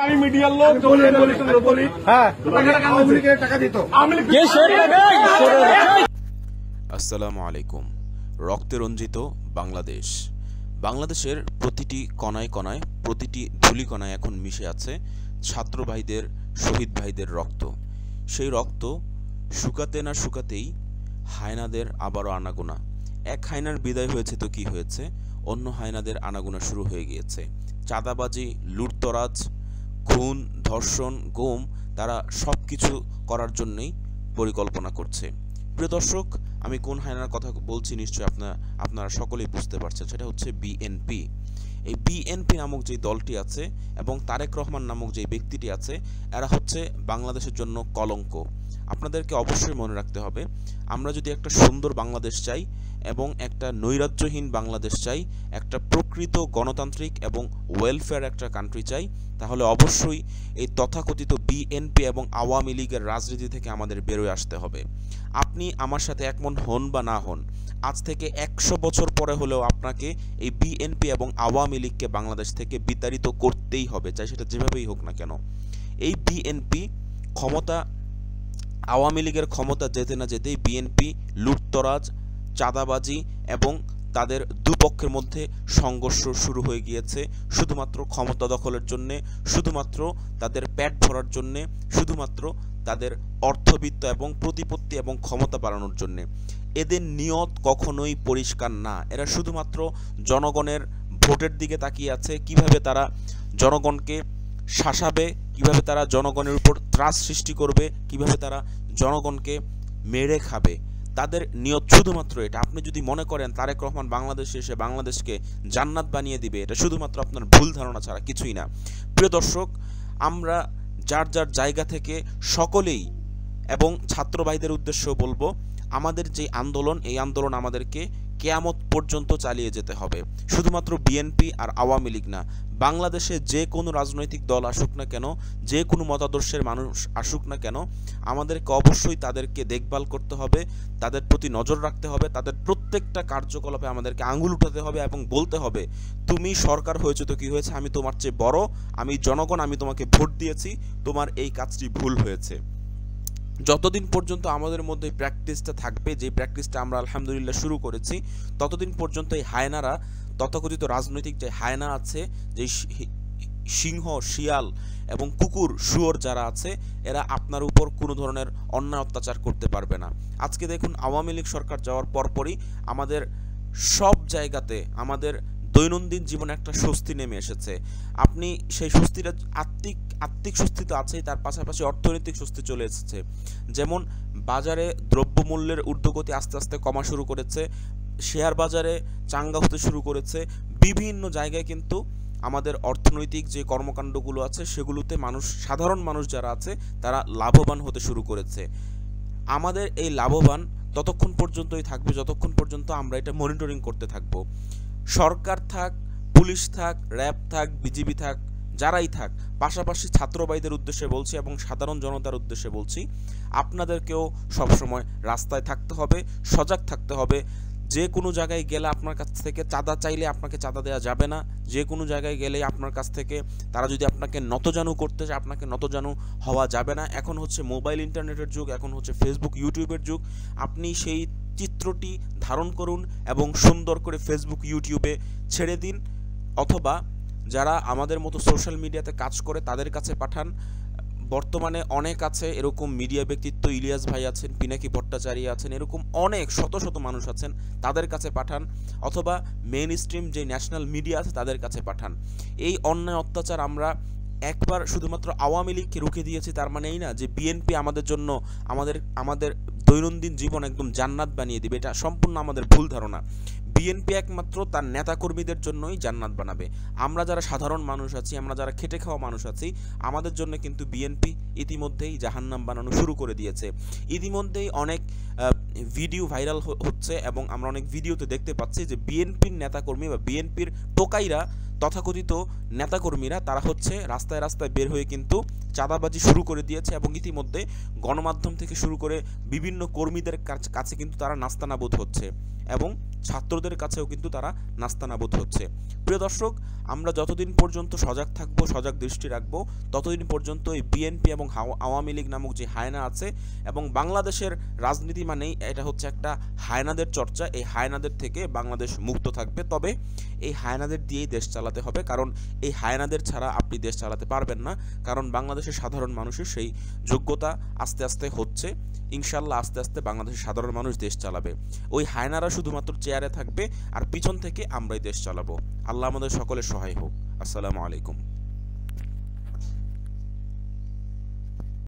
আমি মিডিয়ার লোক বলি হ্যাঁ টাকা দিত। আসসালামু আলাইকুম। রক্তে রঞ্জিত বাংলাদেশ। বাংলাদেশের প্রতিটি কণায় কণায়, প্রতিটি ধূলিকণায় এখন মিশে আছে ছাত্র ভাইদের, শহীদ ভাইদের রক্ত। সেই রক্ত শুকাতে না শুকাতেই হায়নাদের আবারও আনাগোনা। এক হায়নার বিদায় হয়েছে তো কি হয়েছে, অন্য হায়নাদের আনাগোনা শুরু হয়ে গিয়েছে। চাঁদাবাজি, লুটতরাজ, খুন, ধর্ষণ, গুম, তারা সব কিছু করার জন্যই পরিকল্পনা করছে। প্রিয় দর্শক, আমি কোন হায়নার কথা বলছি নিশ্চয়ই আপনারা সকলেই বুঝতে পারছেন। সেটা হচ্ছে বিএনপি। এই বিএনপি নামক যে দলটি আছে এবং তারেক রহমান নামক যে ব্যক্তিটি আছে, এরা হচ্ছে বাংলাদেশের জন্য কলঙ্ক। আপনাদেরকে অবশ্যই মনে রাখতে হবে, আমরা যদি একটা সুন্দর বাংলাদেশ চাই এবং একটা নৈরাজ্যহীন বাংলাদেশ চাই, একটা প্রকৃত গণতান্ত্রিক এবং ওয়েলফেয়ার একটা কান্ট্রি চাই, তাহলে অবশ্যই এই তথাকথিত বিএনপি এবং আওয়ামী লীগের রাজনীতি থেকে আমাদের বেরোয় আসতে হবে। আপনি আমার সাথে একমত হন বা না হন, আজ থেকে 100 বছর পরে হলেও আপনাকে এই বিএনপি এবং আওয়ামী লীগকে বাংলাদেশ থেকে বিতাড়িত করতেই হবে, চাই সেটা যেভাবেই হোক না কেন। এই বিএনপি ক্ষমতা, আওয়ামী লীগের ক্ষমতা যেতে না যেতেই বিএনপি লুটতরাজ, চাঁদাবাজি এবং তাদের দুপক্ষের মধ্যে সংঘর্ষ শুরু হয়ে গিয়েছে শুধুমাত্র ক্ষমতা দখলের জন্যে, শুধুমাত্র তাদের পেট ভরার জন্যে, শুধুমাত্র তাদের অর্থবিত্ত এবং প্রতিপত্তি এবং ক্ষমতা বাড়ানোর জন্যে। এদের নিয়ত কখনোই পরিষ্কার না। এরা শুধুমাত্র জনগণের ভোটের দিকে তাকিয়ে আছে, কিভাবে তারা জনগণকে শাসাবে, কিভাবে তারা জনগণের উপর ত্রাস সৃষ্টি করবে, কিভাবে তারা জনগণকে মেরে খাবে। তাদের নিয়ত শুধুমাত্র এটা। আপনি যদি মনে করেন তারেক রহমান বাংলাদেশে এসে বাংলাদেশকে জান্নাত বানিয়ে দিবে, এটা শুধুমাত্র আপনার ভুল ধারণা ছাড়া কিছুই না। প্রিয় দর্শক, আমরা যার যার জায়গা থেকে সকলেই এবং ছাত্র ভাইদের উদ্দেশ্যেও বলবো, আমাদের যে আন্দোলন, এই আন্দোলন আমাদেরকে কিয়ামত পর্যন্ত চালিয়ে যেতে হবে। শুধুমাত্র বিএনপি আর আওয়ামী লীগ না, বাংলাদেশে যে কোনো রাজনৈতিক দল আসুক না কেন, যে কোনো মতাদর্শের মানুষ আসুক না কেন, আমাদেরকে অবশ্যই তাদেরকে দেখভাল করতে হবে, তাদের প্রতি নজর রাখতে হবে, তাদের প্রত্যেকটা কার্যকলাপে আমাদেরকে আঙুল উঠাতে হবে এবং বলতে হবে, তুমি সরকার হয়েছে তো কি হয়েছে, আমি তোমার চেয়ে বড়, আমি জনগণ, আমি তোমাকে ভোট দিয়েছি, তোমার এই কাজটি ভুল হয়েছে। যতদিন পর্যন্ত আমাদের মধ্যে প্র্যাকটিসটা থাকবে, যে প্র্যাকটিসটা আমরা আলহামদুলিল্লাহ শুরু করেছি, ততদিন পর্যন্ত এই হায়নারা, তথাকথিত রাজনৈতিক যে হায়না আছে, যে সিংহ, শিয়াল এবং কুকুর, শুয়োর যারা আছে, এরা আপনার উপর কোনো ধরনের অন্যায় অত্যাচার করতে পারবে না। আজকে দেখুন, আওয়ামী লীগ সরকার যাওয়ার পরপরই আমাদের সব জায়গাতে আমাদের দৈনন্দিন জীবনে একটা স্বস্তি নেমে এসেছে। আপনি সেই স্বস্তিটা, আত্মিক স্বস্তি তো আছেই, তার পাশাপাশি অর্থনৈতিক স্বস্তি চলে এসেছে। যেমন বাজারে দ্রব্যমূল্যের ঊর্ধ্বগতি আস্তে আস্তে কমা শুরু করেছে, শেয়ার বাজারে চাঙ্গা হতে শুরু করেছে, বিভিন্ন জায়গায় কিন্তু আমাদের অর্থনৈতিক যে কর্মকাণ্ডগুলো আছে সেগুলোতে সাধারণ মানুষ যারা আছে তারা লাভবান হতে শুরু করেছে। আমাদের এই লাভবান ততক্ষণ পর্যন্তই থাকবে যতক্ষণ পর্যন্ত আমরা এটা মনিটরিং করতে থাকবো। সরকার থাক, পুলিশ থাক, র্যাব থাক, বিজিবি থাক, যারাই থাক, পাশাপাশি ছাত্র ভাইদের উদ্দেশ্যে বলছি এবং সাধারণ জনতার উদ্দেশ্যে বলছি, আপনাদেরকেও সবসময় রাস্তায় থাকতে হবে, সজাগ থাকতে হবে। যে কোনো জায়গায় গেলে আপনার কাছ থেকে চাঁদা চাইলে আপনাকে চাঁদা দেওয়া যাবে না। যে কোনো জায়গায় গেলে আপনার কাছ থেকে তারা যদি আপনাকে নতজানু করতে চায়, আপনাকে নতজানু হওয়া যাবে না। এখন হচ্ছে মোবাইল ইন্টারনেটের যুগ, এখন হচ্ছে ফেসবুক, ইউটিউবের যুগ। আপনি সেই চিত্রটি ধারণ করুন এবং সুন্দর করে ফেসবুক, ইউটিউবে ছেড়ে দিন, অথবা যারা আমাদের মতো সোশ্যাল মিডিয়াতে কাজ করে তাদের কাছে পাঠান। বর্তমানে অনেক আছে এরকম মিডিয়া ব্যক্তিত্ব, ইলিয়াস ভাই আছেন, পিনাকি ভট্টাচার্য আছেন, এরকম অনেক শত শত মানুষ আছেন, তাদের কাছে পাঠান, অথবা মেইন স্ট্রিম যে ন্যাশনাল মিডিয়া আছে তাদের কাছে পাঠান। এই অন্যায় অত্যাচার আমরা একবার শুধুমাত্র আওয়ামী লীগকে রুখে দিয়েছি তার মানে এই না যে বিএনপি আমাদের জন্য আমাদের দৈনন্দিন জীবন একদম জান্নাত বানিয়ে দিবে। এটা সম্পূর্ণ আমাদের ভুল ধারণা। বিএনপি একমাত্র তার নেতাকর্মীদের জন্যই জান্নাত বানাবে। আমরা যারা সাধারণ মানুষ আছি, আমরা যারা খেটে খাওয়া মানুষ আছি, আমাদের জন্য কিন্তু বিএনপি ইতিমধ্যেই জাহান্নাম বানানো শুরু করে দিয়েছে। ইতিমধ্যেই অনেক ভিডিও ভাইরাল হচ্ছে এবং আমরা অনেক ভিডিওতে দেখতে পাচ্ছি যে বিএনপির নেতাকর্মী বা বিএনপির টোকাইরা, তথাকথিত নেতাকর্মীরা, তারা হচ্ছে রাস্তায় রাস্তায় বের হয়ে কিন্তু চাঁদাবাজি শুরু করে দিয়েছে এবং ইতিমধ্যে গণমাধ্যম থেকে শুরু করে বিভিন্ন কর্মীদের কাছে কিন্তু তারা নাস্তানাবুদ হচ্ছে এবং ছাত্রদের কাছেও কিন্তু তারা নাস্তানাবুদ হচ্ছে। প্রিয় দর্শক, আমরা যতদিন পর্যন্ত সজাগ থাকবো, সজাগ দৃষ্টি রাখবো, ততদিন পর্যন্ত এই বিএনপি এবং আওয়ামী লীগ নামক যে হায়না আছে, এবং বাংলাদেশের রাজনীতি মানেই এটা হচ্ছে একটা হায়নাদের চর্চা, এই হায়নাদের থেকে বাংলাদেশ মুক্ত থাকবে। তবে এই হায়নাদের দিয়েই দেশ চালাতে হবে, কারণ এই হায়নাদের ছাড়া আপনি দেশ চালাতে পারবেন না। কারণ বাংলাদেশের সাধারণ মানুষের সেই যোগ্যতা আস্তে আস্তে হচ্ছে। ইনশাল্লাহ আস্তে আস্তে বাংলাদেশের সাধারণ মানুষ দেশ চালাবে। ওই হায়নারা শুধুমাত্র চেয়ারে থাকবে আর পিছন থেকে আমরাই দেশ চালাবো। আল্লাহ আমাদের সকলের সহায় হোক। আসসালামু আলাইকুম।